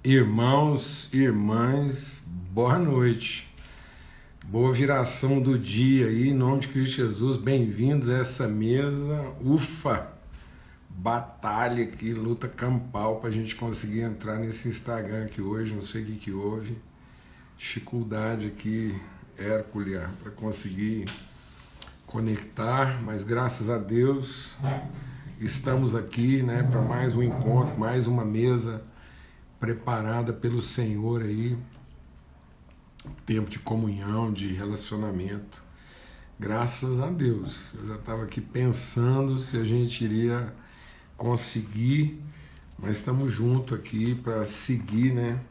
Irmãos, irmãs, boa noite. Boa viração do dia aí, em nome de Cristo Jesus. Bem-vindos a essa mesa. Ufa! Batalha aqui, luta campal para a gente conseguir entrar nesse Instagram aqui hoje. Não sei o que houve. Dificuldade aqui, hércules, para conseguir conectar, mas graças a Deus estamos aqui, né, para mais um encontro, mais uma mesa preparada pelo Senhor aí, tempo de comunhão, de relacionamento. Graças a Deus. Eu já estava aqui pensando se a gente iria conseguir, mas estamos juntos aqui para seguir, né?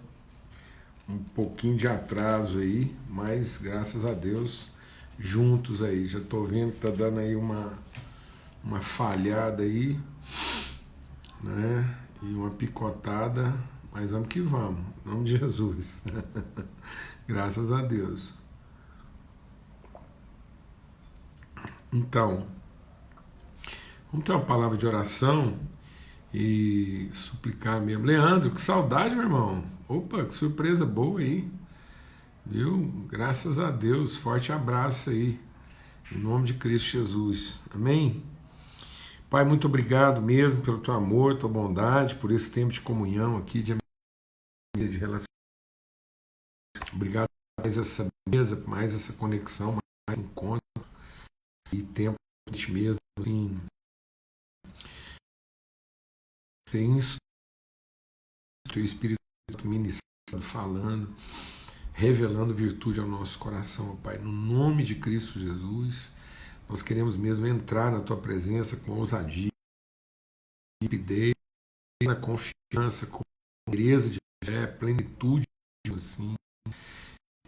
Um pouquinho de atraso aí, mas graças a Deus, juntos aí. Já estou vendo que está dando aí uma falhada aí, né? E uma picotada. Mas vamos que vamos, em nome de Jesus. Graças a Deus. Então, vamos ter uma palavra de oração e suplicar mesmo. Leandro, que saudade, meu irmão. Opa, que surpresa boa aí. Viu? Graças a Deus. Forte abraço aí. Em nome de Cristo Jesus. Amém? Pai, muito obrigado mesmo pelo teu amor, tua bondade, por esse tempo de comunhão aqui, de relacionamento. Obrigado por mais essa mesa, por mais essa conexão, mais encontro e tempo de gente mesmo, assim, sem isso, o Espírito ministrando, falando, revelando virtude ao nosso coração, Pai, no nome de Cristo Jesus. Nós queremos mesmo entrar na tua presença com ousadia, rapidez, na confiança, com clareza de fé, plenitude, assim,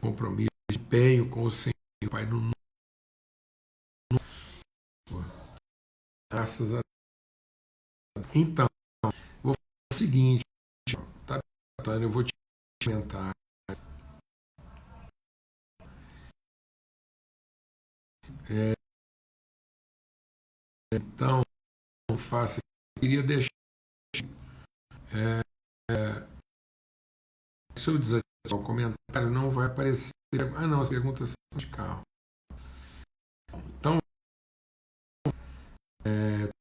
compromisso, empenho com o Senhor, Pai, no nome. Graças a Deus. Então, vou fazer o seguinte, tá? Eu vou te comentar. Então, não faça. Eu queria deixar. Se eu desativar o comentário, não vai aparecer. Ah, não, as perguntas são de carro. Então, tô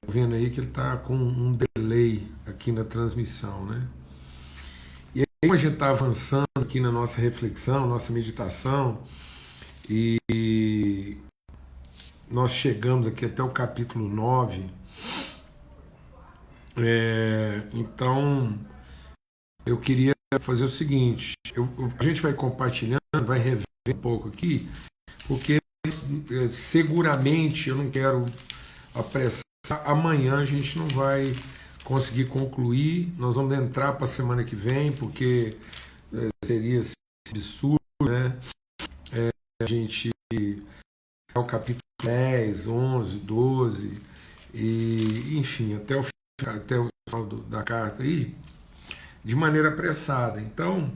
vendo aí que ele está com um delay aqui na transmissão, né? E aí, como a gente está avançando aqui na nossa reflexão, nossa meditação, e nós chegamos aqui até o capítulo 9, então eu queria fazer o seguinte, a gente vai compartilhando, vai rever um pouco aqui, porque seguramente eu não quero apressar, amanhã a gente não vai conseguir concluir, nós vamos entrar para a semana que vem, porque seria absurdo, né? A gente é o capítulo 10, 11, 12, e enfim, até o final da carta aí, de maneira apressada. Então,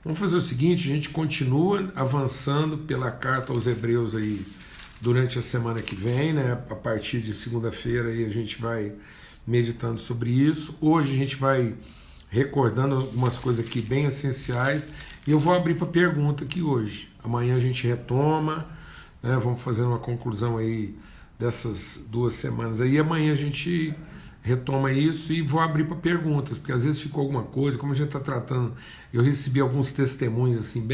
vamos fazer o seguinte, a gente continua avançando pela carta aos Hebreus aí durante a semana que vem, né? A partir de segunda-feira aí a gente vai meditando sobre isso. Hoje a gente vai recordando algumas coisas aqui bem essenciais e eu vou abrir para pergunta aqui hoje. Amanhã a gente retoma, né? Vamos fazer uma conclusão aí dessas 2 semanas aí. Amanhã a gente retoma isso e vou abrir para perguntas, porque às vezes ficou alguma coisa, como a gente está tratando, eu recebi alguns testemunhos assim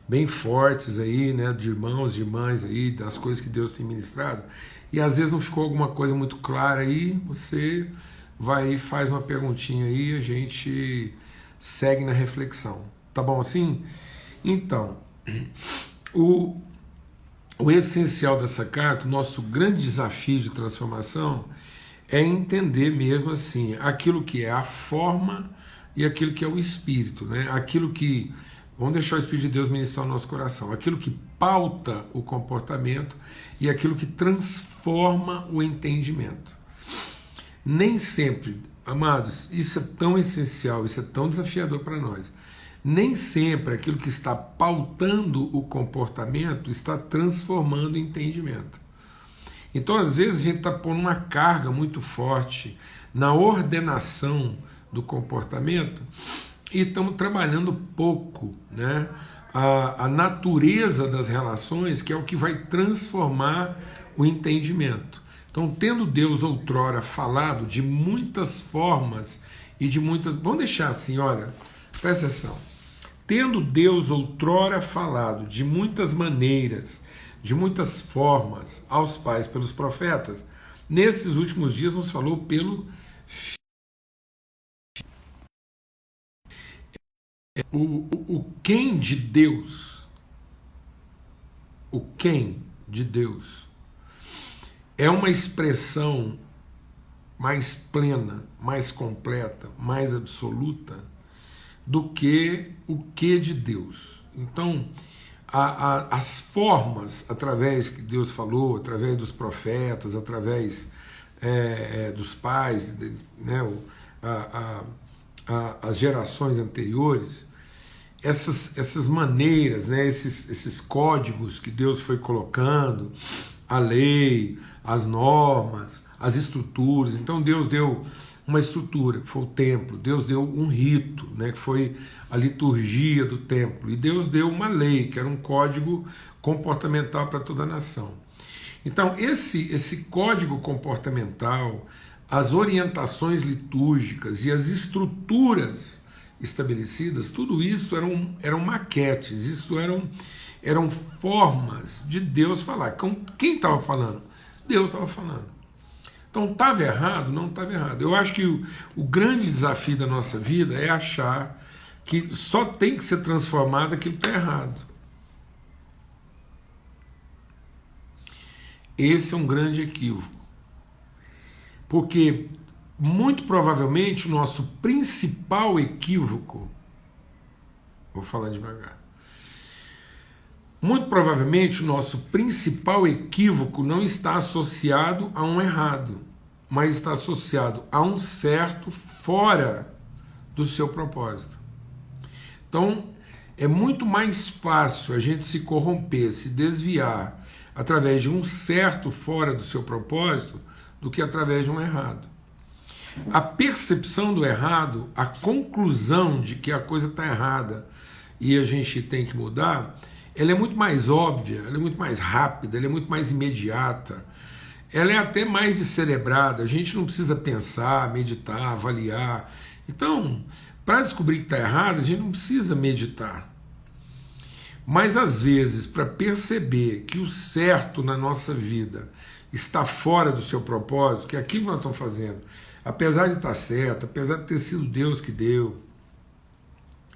bem fortes aí, né, de irmãos, de irmãs aí, das coisas que Deus tem ministrado, e às vezes não ficou alguma coisa muito clara aí, você vai e faz uma perguntinha aí e a gente segue na reflexão, tá bom assim? Então, o essencial dessa carta, o nosso grande desafio de transformação é entender mesmo assim, aquilo que é a forma e aquilo que é o espírito, né? Aquilo que, vamos deixar o Espírito de Deus ministrar o nosso coração, aquilo que pauta o comportamento e aquilo que transforma o entendimento. Nem sempre, amados, isso é tão essencial, isso é tão desafiador para nós. Nem sempre aquilo que está pautando o comportamento está transformando o entendimento. Então, às vezes, a gente está pondo uma carga muito forte na ordenação do comportamento, e estamos trabalhando pouco, né, a natureza das relações, que é o que vai transformar o entendimento. Então, tendo Deus outrora falado de muitas formas e de muitas... Vamos deixar assim, olha, presta atenção. Tendo Deus outrora falado de muitas maneiras, de muitas formas aos pais pelos profetas, nesses últimos dias nos falou pelo o quem de Deus. O quem de Deus é uma expressão mais plena, mais completa, mais absoluta do que o que de Deus. Então, as formas através que Deus falou, através dos profetas, através dos pais, né, as gerações anteriores, essas maneiras, né, esses códigos que Deus foi colocando, a lei, as normas, as estruturas. Então Deus deu uma estrutura, que foi o templo. Deus deu um rito, né, que foi a liturgia do templo. E Deus deu uma lei, que era um código comportamental para toda a nação. Então esse código comportamental, as orientações litúrgicas e as estruturas estabelecidas, tudo isso eram maquetes, isso eram formas de Deus falar. Quem estava falando? Deus estava falando. Então estava errado? Não estava errado. Eu acho que o grande desafio da nossa vida é achar que só tem que ser transformado aquilo que está errado. Esse é um grande equívoco. Porque muito provavelmente o nosso principal equívoco, vou falar devagar, muito provavelmente o nosso principal equívoco não está associado a um errado, mas está associado a um certo fora do seu propósito. Então é muito mais fácil a gente se corromper, se desviar através de um certo fora do seu propósito do que através de um errado. A percepção do errado, a conclusão de que a coisa está errada e a gente tem que mudar, ela é muito mais óbvia, ela é muito mais rápida, ela é muito mais imediata, ela é até mais descerebrada. A gente não precisa pensar, meditar, avaliar. Então, para descobrir que está errado, a gente não precisa meditar. Mas às vezes, para perceber que o certo na nossa vida está fora do seu propósito, que aquilo que nós estamos fazendo, apesar de estar certo, apesar de ter sido Deus que deu,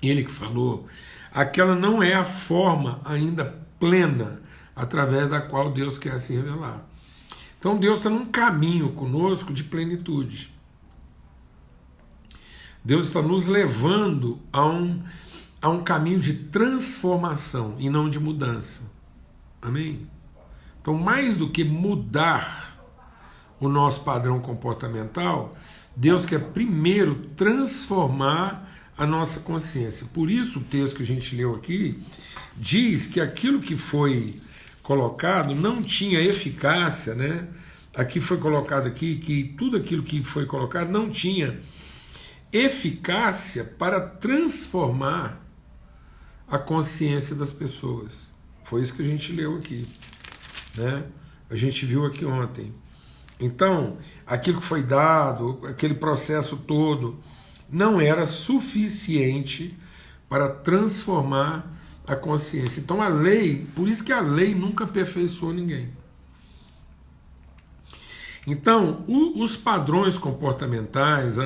Ele que falou, aquela não é a forma ainda plena através da qual Deus quer se revelar. Então Deus está num caminho conosco de plenitude. Deus está nos levando a um caminho de transformação e não de mudança. Amém? Então, mais do que mudar o nosso padrão comportamental, Deus quer primeiro transformar a nossa consciência. Por isso o texto que a gente leu aqui diz que aquilo que foi colocado não tinha eficácia, né? Aqui foi colocado aqui que tudo aquilo que foi colocado não tinha eficácia para transformar a consciência das pessoas. Foi isso que a gente leu aqui, né? A gente viu aqui ontem. Então, aquilo que foi dado, aquele processo todo, não era suficiente para transformar a consciência. Então a lei, por isso que a lei nunca aperfeiçoou ninguém. Então, os padrões comportamentais,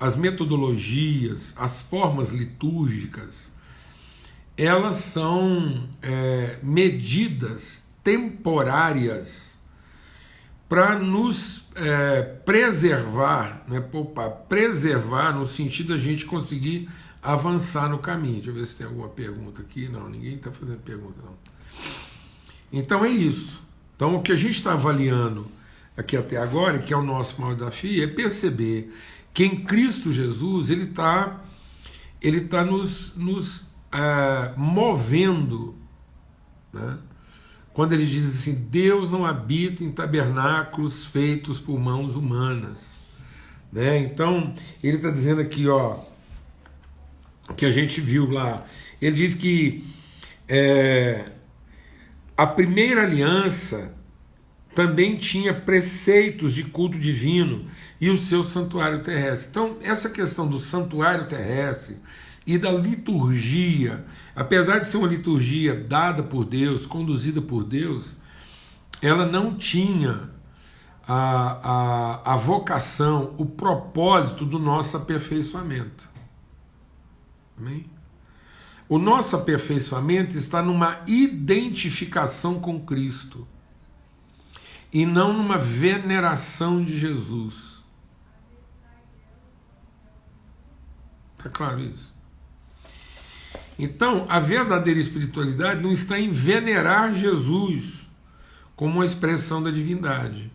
as metodologias, as formas litúrgicas, elas são medidas temporárias para nos preservar, não é poupar, preservar no sentido da gente conseguir avançar no caminho. Deixa eu ver se tem alguma pergunta aqui. Não, ninguém está fazendo pergunta, não. Então é isso. Então o que a gente está avaliando aqui até agora, que é o nosso maior desafio, é perceber que em Cristo Jesus Ele está nos movendo, né? Quando ele diz assim, Deus não habita em tabernáculos feitos por mãos humanas. né? Então, ele está dizendo aqui, ó, que a gente viu lá. Ele diz que a primeira aliança também tinha preceitos de culto divino e o seu santuário terrestre. Então, essa questão do santuário terrestre e da liturgia, apesar de ser uma liturgia dada por Deus, conduzida por Deus, ela não tinha a vocação, o propósito do nosso aperfeiçoamento. Amém? O nosso aperfeiçoamento está numa identificação com Cristo e não numa veneração de Jesus. Está claro isso? Então, a verdadeira espiritualidade não está em venerar Jesus como uma expressão da divindade.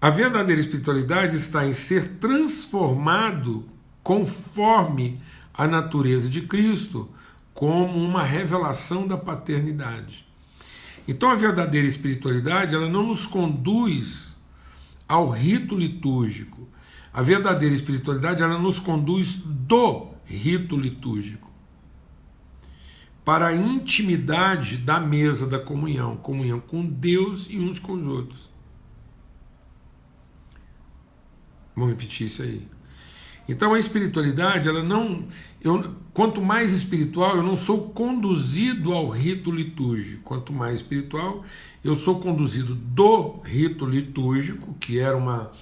A verdadeira espiritualidade está em ser transformado conforme a natureza de Cristo, como uma revelação da paternidade. Então, a verdadeira espiritualidade, ela não nos conduz ao rito litúrgico. A verdadeira espiritualidade, ela nos conduz do rito litúrgico para a intimidade da mesa da comunhão, comunhão com Deus e uns com os outros. Vamos repetir isso aí. Então a espiritualidade, ela não, quanto mais espiritual, eu não sou conduzido ao rito litúrgico. Quanto mais espiritual, eu sou conduzido do rito litúrgico, que era uma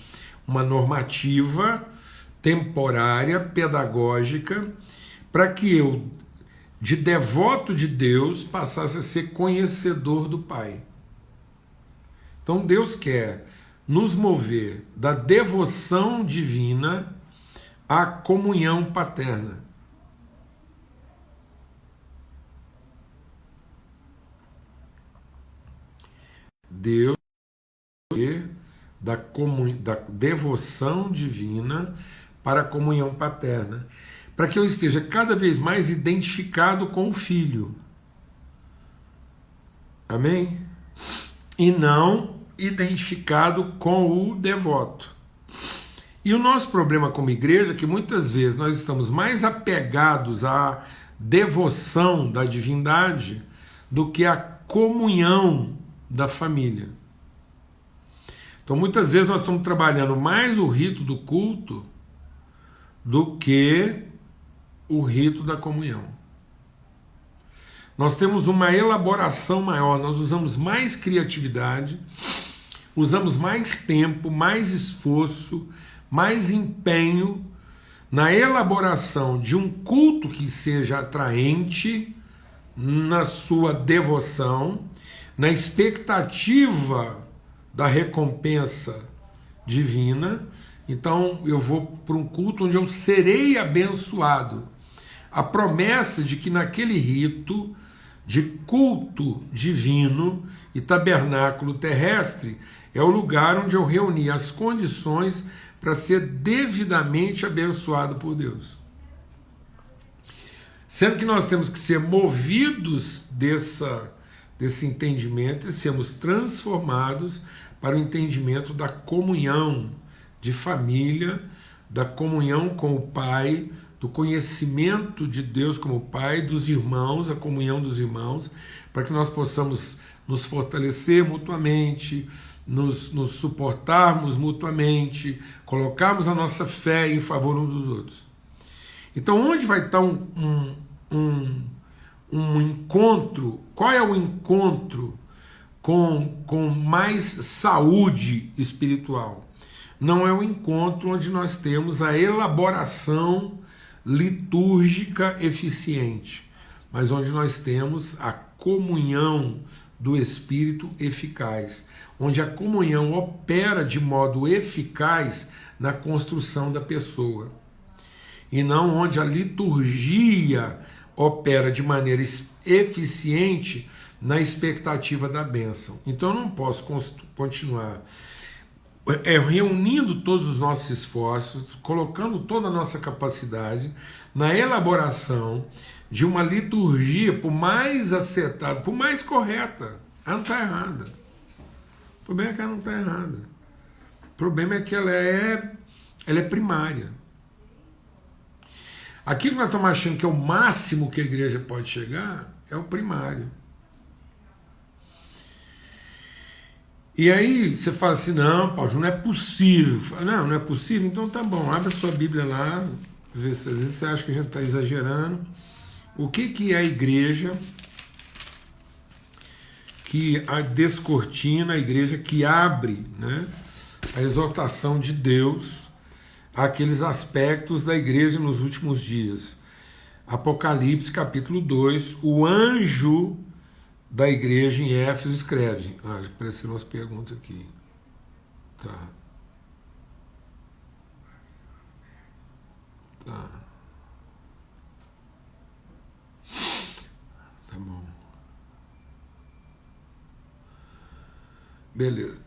normativa temporária, pedagógica, para que eu, de devoto de Deus, passasse a ser conhecedor do Pai. Então Deus quer nos mover da devoção divina à comunhão paterna. Deus da devoção divina para a comunhão paterna, para que eu esteja cada vez mais identificado com o Filho. Amém? E não identificado com o devoto. E o nosso problema como igreja é que muitas vezes nós estamos mais apegados à devoção da divindade do que à comunhão da família. Então muitas vezes nós estamos trabalhando mais o rito do culto do que o rito da comunhão. Nós temos uma elaboração maior, nós usamos mais criatividade, usamos mais tempo, mais esforço, mais empenho na elaboração de um culto que seja atraente na sua devoção, na expectativa da recompensa divina. Então eu vou para um culto onde eu serei abençoado. A promessa de que naquele rito de culto divino e tabernáculo terrestre é o lugar onde eu reuni as condições para ser devidamente abençoado por Deus. Sendo que nós temos que ser movidos desse entendimento e sermos transformados para o entendimento da comunhão de família, da comunhão com o Pai, do conhecimento de Deus como Pai, dos irmãos, a comunhão dos irmãos, para que nós possamos nos fortalecer mutuamente, nos suportarmos mutuamente, colocarmos a nossa fé em favor uns dos outros. Então, onde vai estar um encontro? Qual é o encontro com mais saúde espiritual? Não é o encontro onde nós temos a elaboração litúrgica eficiente, mas onde nós temos a comunhão do Espírito eficaz, onde a comunhão opera de modo eficaz na construção da pessoa, e não onde a liturgia opera de maneira eficiente na expectativa da bênção. Então eu não posso continuar reunindo todos os nossos esforços, colocando toda a nossa capacidade na elaboração de uma liturgia, por mais acertada, por mais correta. Ela não está errada. O problema é que ela não está errada. O problema é que ela é primária. Aquilo que nós estamos achando que é o máximo que a igreja pode chegar é o primário. E aí você fala assim, não, Paulo, não é possível. Não, não é possível? Então tá bom, abre a sua Bíblia lá, vê se às vezes você acha que a gente está exagerando. O que é a igreja que descortina, a igreja que abre, né, a exortação de Deus àqueles aspectos da igreja nos últimos dias? Apocalipse capítulo 2, o anjo da igreja em Éfeso escreve. Apareceram umas perguntas aqui. Tá. Tá. Tá bom. Beleza.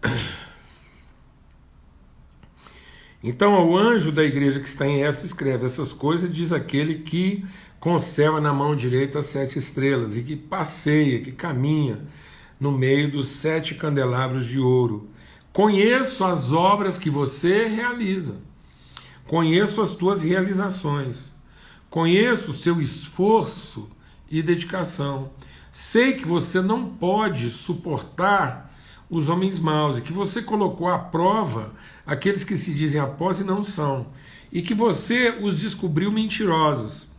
Então, ao anjo da igreja que está em Éfeso escreve essas coisas, diz aquele que conserva na mão direita as 7 estrelas e que passeia, que caminha no meio dos 7 candelabros de ouro. Conheço as obras que você realiza, conheço as tuas realizações, conheço o seu esforço e dedicação. Sei que você não pode suportar os homens maus e que você colocou à prova aqueles que se dizem apóstolos e não são, e que você os descobriu mentirosos.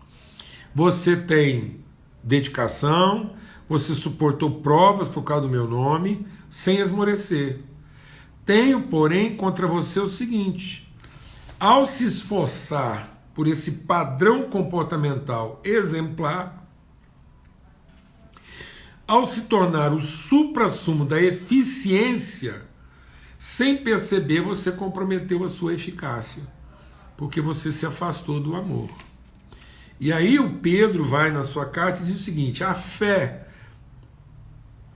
Você tem dedicação, você suportou provas por causa do meu nome, sem esmorecer. Tenho, porém, contra você o seguinte: ao se esforçar por esse padrão comportamental exemplar, ao se tornar o suprassumo da eficiência, sem perceber, você comprometeu a sua eficácia, porque você se afastou do amor. E aí o Pedro vai na sua carta e diz o seguinte: a fé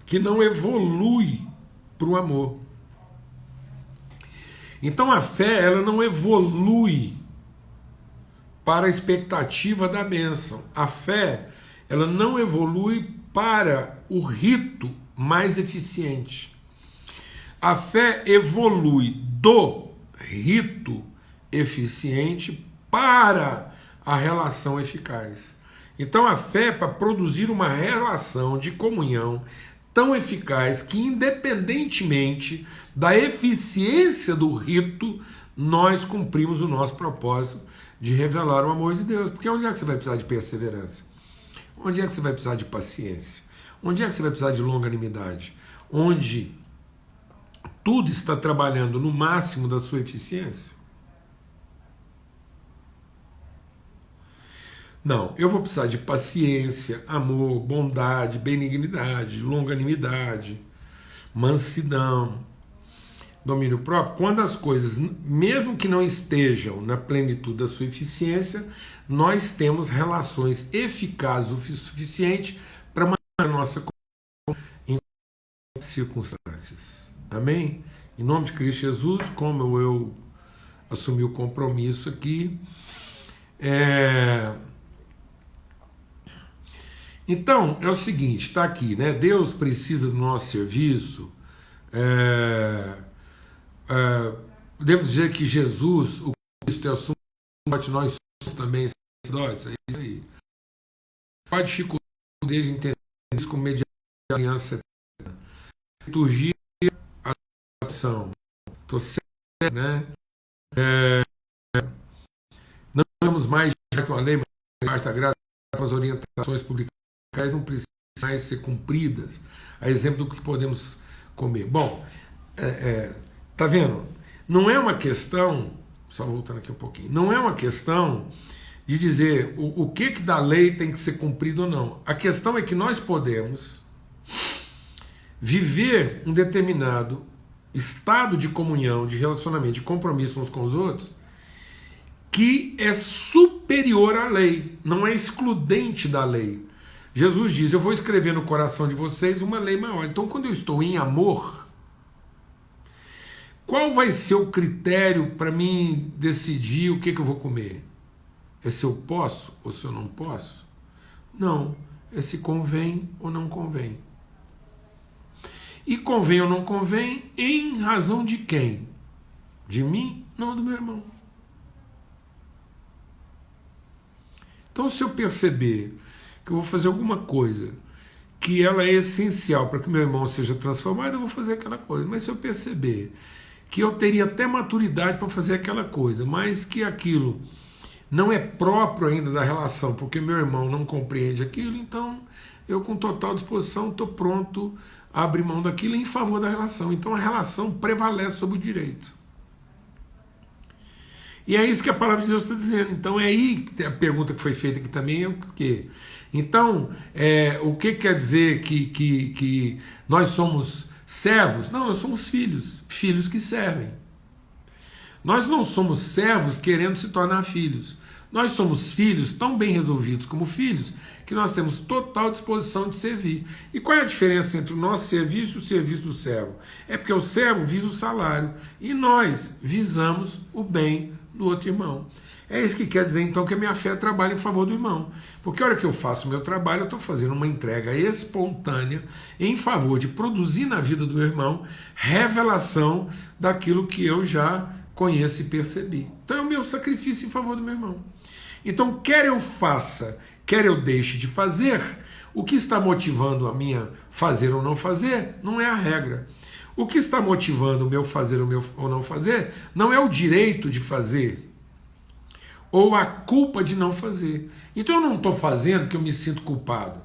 que não evolui para o amor. Então a fé, ela não evolui para a expectativa da bênção. A fé, ela não evolui para o rito mais eficiente. A fé evolui do rito eficiente para a relação eficaz. Então a fé é para produzir uma relação de comunhão tão eficaz que, independentemente da eficiência do rito, nós cumprimos o nosso propósito de revelar o amor de Deus. Porque onde é que você vai precisar de perseverança? Onde é que você vai precisar de paciência? Onde é que você vai precisar de longanimidade? Onde tudo está trabalhando no máximo da sua eficiência? Não, eu vou precisar de paciência, amor, bondade, benignidade, longanimidade, mansidão, domínio próprio. Quando as coisas, mesmo que não estejam na plenitude da sua eficiência, nós temos relações eficazes o suficiente para manter a nossa comunhão em circunstâncias. Amém? Em nome de Cristo Jesus, como eu assumi o compromisso aqui, Então, é o seguinte, está aqui, né? Deus precisa do nosso serviço. Podemos dizer que Jesus, o Cristo, é o sumo sacerdote, nós somos também sacerdotes. É isso aí. Qual a dificuldade de entender isso como mediação da aliança eterna? Liturgia, adoração. Estou certo, né? Não temos mais direito à lei, mas debaixo da graça, as orientações publicadas não precisam mais ser cumpridas, a exemplo do que podemos comer. Bom, tá vendo? Não é uma questão, só voltando aqui um pouquinho, não é uma questão de dizer o que da lei tem que ser cumprido ou não. A questão é que nós podemos viver um determinado estado de comunhão, de relacionamento, de compromisso uns com os outros, que é superior à lei, não é excludente da lei. Jesus diz: eu vou escrever no coração de vocês uma lei maior. Então, quando eu estou em amor, qual vai ser o critério para mim decidir o que eu vou comer? É se eu posso ou se eu não posso? Não, é se convém ou não convém. E convém ou não convém em razão de quem? De mim, não do meu irmão. Então, se eu perceber que eu vou fazer alguma coisa que ela é essencial para que meu irmão seja transformado, eu vou fazer aquela coisa. Mas se eu perceber que eu teria até maturidade para fazer aquela coisa, mas que aquilo não é próprio ainda da relação, porque meu irmão não compreende aquilo, então eu, com total disposição, estou pronto a abrir mão daquilo em favor da relação. Então a relação prevalece sobre o direito. E é isso que a palavra de Deus está dizendo. Então é aí que a pergunta que foi feita aqui também é o quê? Então, o que quer dizer que nós somos servos? Não, nós somos filhos, filhos que servem. Nós não somos servos querendo se tornar filhos. Nós somos filhos tão bem resolvidos como filhos que nós temos total disposição de servir. E qual é a diferença entre o nosso serviço e o serviço do servo? É porque o servo visa o salário e nós visamos o bem do outro irmão. É isso que quer dizer então que a minha fé trabalha em favor do irmão. Porque a hora que eu faço o meu trabalho, eu estou fazendo uma entrega espontânea em favor de produzir na vida do meu irmão revelação daquilo que eu já conheço e percebi. Então é o meu sacrifício em favor do meu irmão. Então, quer eu faça, quer eu deixe de fazer, o que está motivando a minha fazer ou não fazer não é a regra. O que está motivando o meu fazer ou não fazer não é o direito de fazer ou a culpa de não fazer. Então eu não estou fazendo porque eu me sinto culpado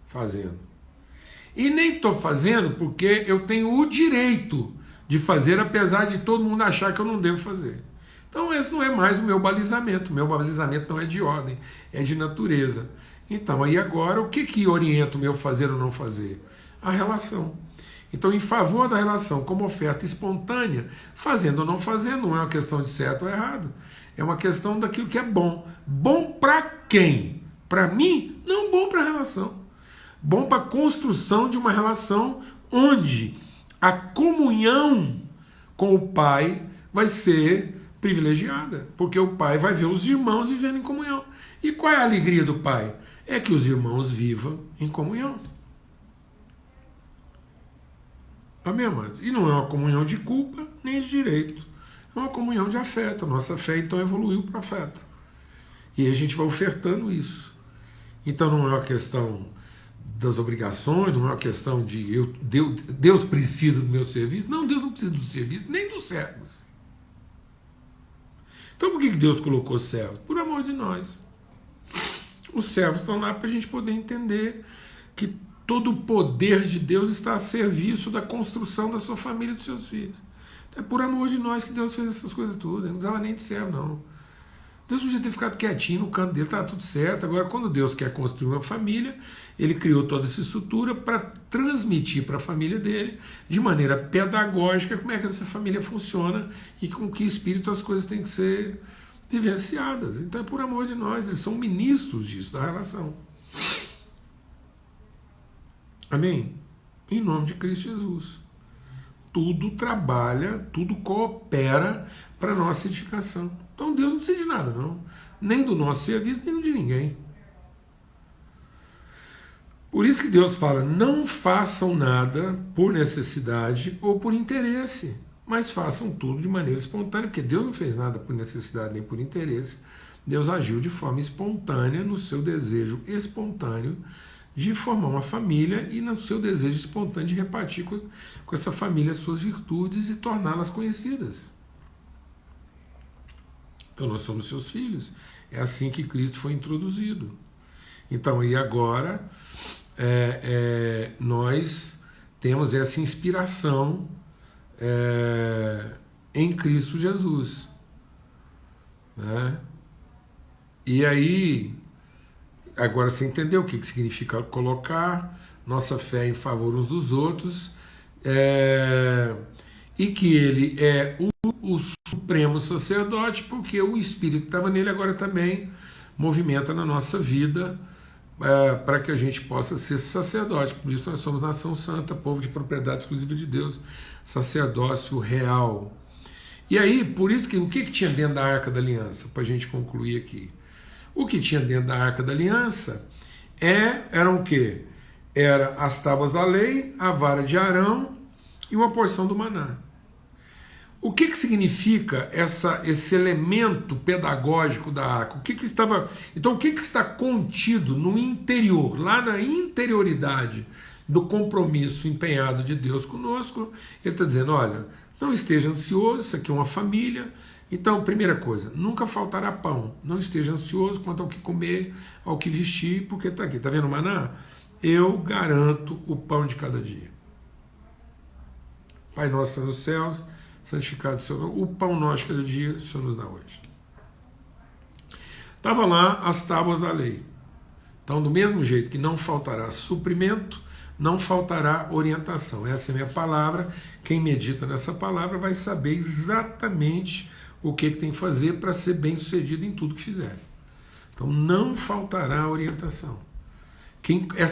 fazendo. E nem estou fazendo porque eu tenho o direito de fazer, apesar de todo mundo achar que eu não devo fazer. Então esse não é mais o meu balizamento. O meu balizamento não é de ordem, é de natureza. Então aí agora o que orienta o meu fazer ou não fazer? A relação. Então, em favor da relação como oferta espontânea, fazendo ou não fazendo, não é uma questão de certo ou errado. É uma questão daquilo que é bom. Bom para quem? Para mim? Não bom para a relação. Bom para a construção de uma relação onde a comunhão com o Pai vai ser privilegiada, porque o Pai vai ver os irmãos vivendo em comunhão. E qual é a alegria do Pai? É que os irmãos vivam em comunhão. Amém, amados? E não é uma comunhão de culpa nem de direito. É uma comunhão de afeto. A nossa fé, então, evoluiu para afeto. E aí a gente vai ofertando isso. Então não é uma questão das obrigações, não é uma questão de Deus precisa do meu serviço. Não, Deus não precisa do serviço, nem dos servos. Então por que Deus colocou servos? Por amor de nós. Os servos estão lá para a gente poder entender que todo o poder de Deus está a serviço da construção da sua família e dos seus filhos. Então é por amor de nós que Deus fez essas coisas todas. Não precisava nem de servo, não. Deus podia ter ficado quietinho no canto dele, estava tudo certo. Agora, quando Deus quer construir uma família, Ele criou toda essa estrutura para transmitir para a família dele, de maneira pedagógica, como é que essa família funciona e com que espírito as coisas têm que ser vivenciadas. Então é por amor de nós, eles são ministros disso, da relação. Amém? Em nome de Cristo Jesus. Tudo trabalha, tudo coopera para a nossa edificação. Então Deus não precisa de nada, não. Nem do nosso serviço, nem do de ninguém. Por isso que Deus fala, não façam nada por necessidade ou por interesse, mas façam tudo de maneira espontânea, porque Deus não fez nada por necessidade nem por interesse. Deus agiu de forma espontânea, no seu desejo espontâneo de formar uma família e no seu desejo espontâneo de repartir com essa família as suas virtudes e torná-las conhecidas. Então nós somos seus filhos. É assim que Cristo foi introduzido. Então, e agora nós temos essa inspiração em Cristo Jesus. Né? E aí, agora você entendeu o que significa colocar nossa fé em favor uns dos outros, e que ele é o supremo sacerdote, porque o Espírito que estava nele agora também movimenta na nossa vida para que a gente possa ser sacerdote. Por isso nós somos nação santa, povo de propriedade exclusiva de Deus, sacerdócio real. E aí, por isso que o que tinha dentro da Arca da Aliança, para a gente concluir aqui? O que tinha dentro da Arca da Aliança eram o quê? Era as tábuas da lei, a vara de Arão e uma porção do maná. O que significa esse elemento pedagógico da arca? Então, o que está contido no interior, lá na interioridade do compromisso empenhado de Deus conosco? Ele está dizendo: olha, não esteja ansioso, isso aqui é uma família. Então, primeira coisa, nunca faltará pão. Não esteja ansioso quanto ao que comer, ao que vestir, porque está aqui. Está vendo o maná? Eu garanto o pão de cada dia. Pai nosso que está nos céus, santificado seja o seu nome. O pão nosso de cada dia, o Senhor nos dá hoje. Estava lá as tábuas da lei. Então, do mesmo jeito que não faltará suprimento, não faltará orientação. Essa é a minha palavra. Quem medita nessa palavra vai saber exatamente o que tem que fazer para ser bem sucedido em tudo que fizer. Então, não faltará orientação.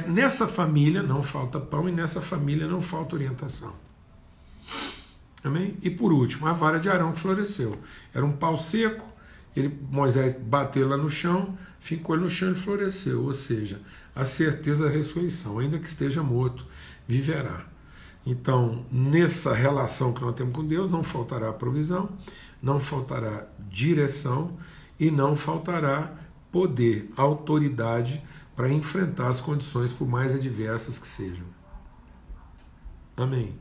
Nessa família não falta pão e nessa família não falta orientação. Amém? E por último, a vara de Arão que floresceu. Era um pau seco, Moisés bateu lá no chão, ficou no chão e floresceu. Ou seja, a certeza da ressurreição, ainda que esteja morto, viverá. Então, nessa relação que nós temos com Deus, não faltará provisão, não faltará direção e não faltará poder, autoridade para enfrentar as condições, por mais adversas que sejam. Amém?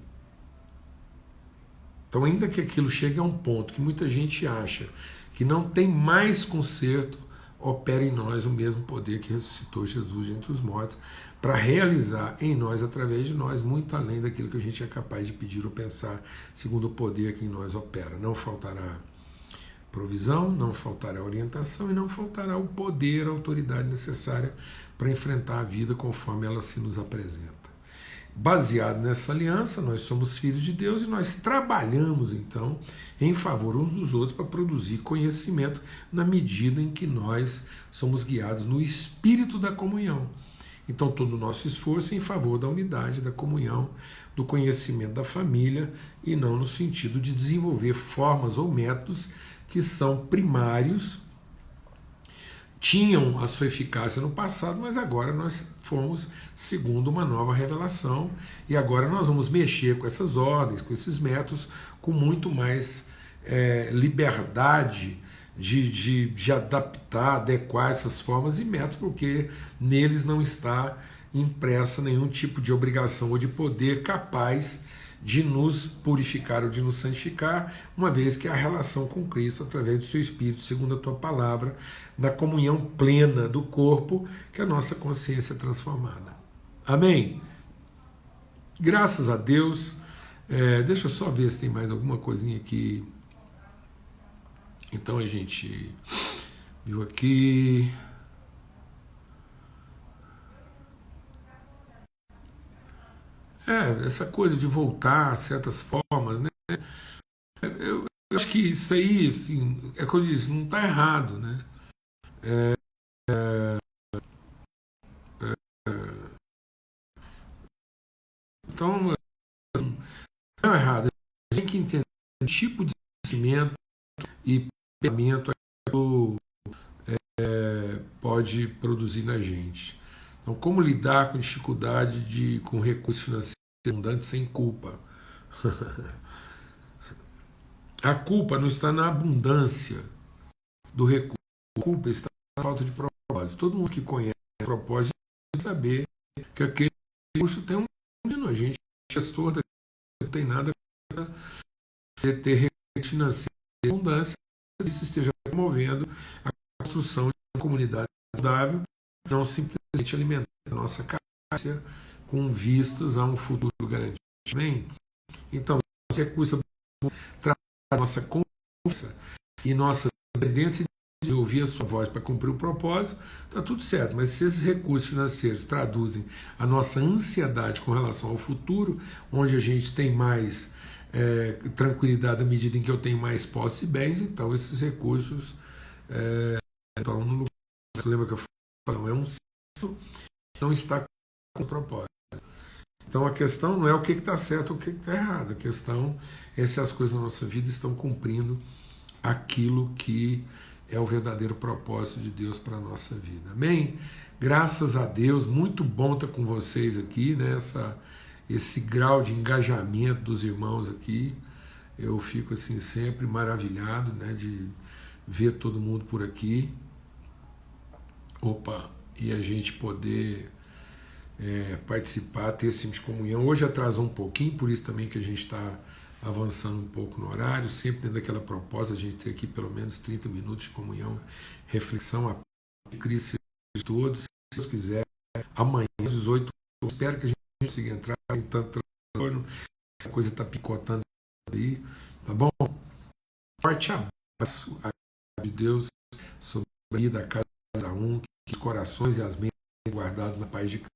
Então, ainda que aquilo chegue a um ponto que muita gente acha que não tem mais conserto, opera em nós o mesmo poder que ressuscitou Jesus entre os mortos, para realizar em nós, através de nós, muito além daquilo que a gente é capaz de pedir ou pensar, segundo o poder que em nós opera. Não faltará provisão, não faltará orientação e não faltará o poder, a autoridade necessária para enfrentar a vida conforme ela se nos apresenta. Baseado nessa aliança, nós somos filhos de Deus e nós trabalhamos então em favor uns dos outros para produzir conhecimento na medida em que nós somos guiados no espírito da comunhão. Então todo o nosso esforço é em favor da unidade, da comunhão, do conhecimento da família e não no sentido de desenvolver formas ou métodos que são primários, tinham a sua eficácia no passado, mas agora nós fomos segundo uma nova revelação e agora nós vamos mexer com essas ordens, com esses métodos, com muito mais liberdade de adaptar, adequar essas formas e métodos, porque neles não está impressa nenhum tipo de obrigação ou de poder capaz de nos purificar ou de nos santificar, uma vez que a relação com Cristo, através do seu Espírito, segundo a tua palavra, na comunhão plena do corpo, que a nossa consciência é transformada. Amém? Graças a Deus. Deixa eu só ver se tem mais alguma coisinha aqui. Então a gente viu aqui. Essa coisa de voltar a certas formas, né? Eu acho que isso aí, assim, é como eu disse, não está errado, né? Então, não é errado. A gente tem que entender o tipo de sentimento e pensamento pode produzir na gente. Então, como lidar com dificuldade com recursos financeiros abundantes sem culpa? A culpa não está na abundância do recurso, a culpa está na falta de propósito. Todo mundo que conhece o propósito deve saber que aquele recurso tem um destino. A gente é gestor daquilo, não tem nada para ter recursos financeiros em abundância, isso esteja promovendo a construção de uma comunidade saudável, não simplesmente alimentar a nossa carência com vistas a um futuro garantido. Amém? Então, os recursos trazem a nossa confiança e nossa dependência de ouvir a sua voz para cumprir o propósito, está tudo certo, mas se esses recursos financeiros traduzem a nossa ansiedade com relação ao futuro, onde a gente tem mais tranquilidade à medida em que eu tenho mais posse e bens, então esses recursos estão no lugar. Lembra que eu falei? É um ciclo que não está com propósito. Então a questão não é o que está certo ou o que está errado, a questão é se as coisas da nossa vida estão cumprindo aquilo que é o verdadeiro propósito de Deus para a nossa vida. Amém? Graças a Deus, muito bom estar com vocês aqui, né? Esse grau de engajamento dos irmãos aqui. Eu fico assim sempre maravilhado, né, de ver todo mundo por aqui. Opa, e a gente poder participar, ter esse tipo de comunhão. Hoje atrasou um pouquinho, por isso também que a gente está avançando um pouco no horário, sempre dentro daquela proposta, a gente ter aqui pelo menos 30 minutos de comunhão, reflexão, a Cristo de todos, se Deus quiser, amanhã às 18 horas, espero que a gente consiga entrar sem tanto transtorno, a coisa está picotando aí, tá bom? Forte abraço de Deus sobre a vida da casa de cada um, que os corações e as mentes guardados na paz de Cristo.